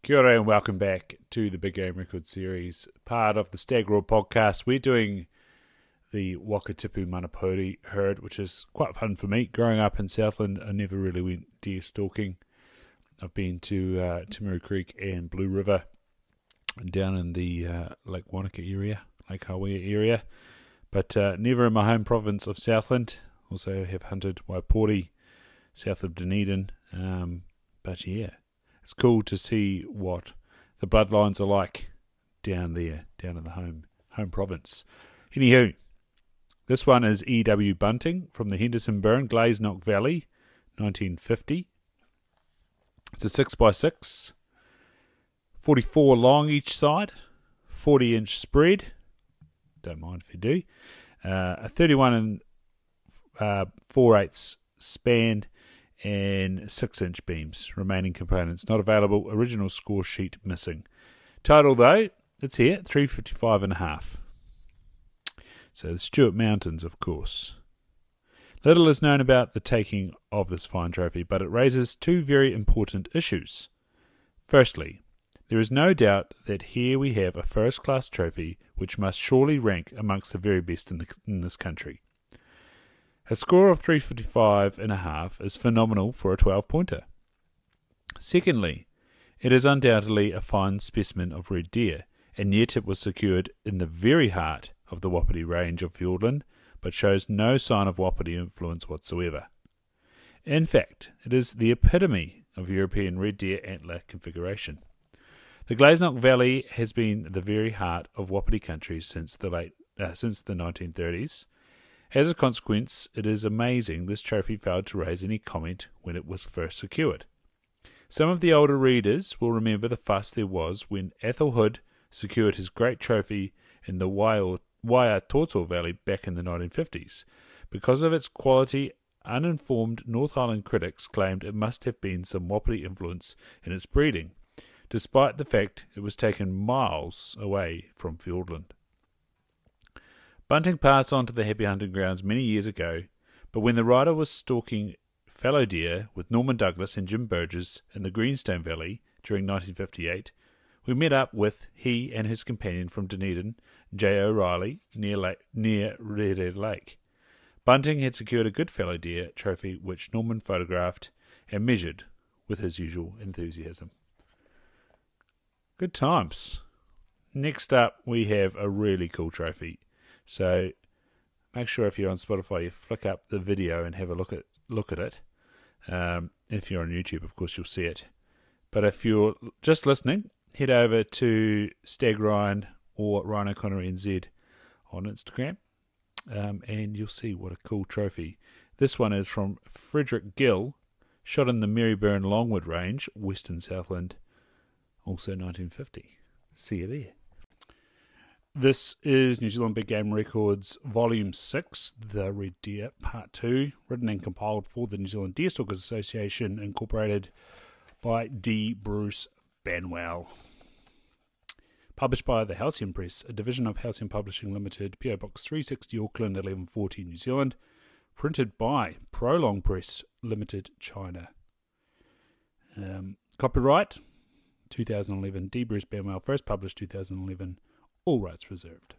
Kia ora and welcome back to the Big Game Record series, part of the Stag Roar podcast. We're doing the Wakatipu Manapouri herd, which is quite fun for me. Growing up in Southland, I never really went deer stalking. I've been to Timaru Creek and Blue River, down in the Lake Wanaka area, Lake Hawea area, but never in my home province of Southland. Also have hunted Manapouri, south of Dunedin, but yeah. It's cool to see what the bloodlines are like down there, down in the home province. Anywho, this one is E.W. Bunting from the Henderson Burn, Glaisnock Valley, 1950. It's a 6x6, 44 long each side, 40-inch spread. Don't mind if you do. A 31 and 4/8 span, and 6-inch beams. Remaining components not available. Original score sheet missing. Total though, it's here, 355.5. So the Stuart Mountains, of course. Little is known about the taking of this fine trophy, but it raises two very important issues. Firstly, there is no doubt that here we have a first-class trophy which must surely rank amongst the very best in this country. A score of 355.5 is phenomenal for a 12-pointer. Secondly, it is undoubtedly a fine specimen of red deer, and yet it was secured in the very heart of the Wapiti range of Fiordland, but shows no sign of Wapiti influence whatsoever. In fact, it is the epitome of European red deer antler configuration. The Glaisnock Valley has been the very heart of Wapiti country since the 1930s. As a consequence, it is amazing this trophy failed to raise any comment when it was first secured. Some of the older readers will remember the fuss there was when Athol Hood secured his great trophy in the Watershed Valley back in the 1950s. Because of its quality, uninformed North Island critics claimed it must have been some Wapiti influence in its breeding, despite the fact it was taken miles away from Fiordland. Bunting passed on to the happy hunting grounds many years ago, but when the rider was stalking fallow deer with Norman Douglas and Jim Burgess in the Greenstone Valley during 1958, we met up with he and his companion from Dunedin, J. O'Reilly, near Red Lake. Bunting had secured a good fallow deer trophy which Norman photographed and measured with his usual enthusiasm. Good times. Next up, we have a really cool trophy. So make sure if you're on Spotify, you flick up the video and have a look at it. If you're on YouTube, of course, you'll see it. But if you're just listening, head over to Stag Ryan or Rhino Connery NZ on Instagram, and you'll see what a cool trophy. This one is from Frederick Gill, shot in the Maryburn Longwood Range, Western Southland, also 1950. See you there. This is New Zealand Big Game Records Volume 6, The Red Deer, Part 2, written and compiled for the New Zealand Deerstalkers Association, incorporated by D. Bruce Banwell. Published by the Halcyon Press, a division of Halcyon Publishing Limited, PO Box 360 Auckland, 1140 New Zealand. Printed by Prolong Press Limited, China. Copyright 2011, D. Bruce Banwell, first published 2011. All rights reserved.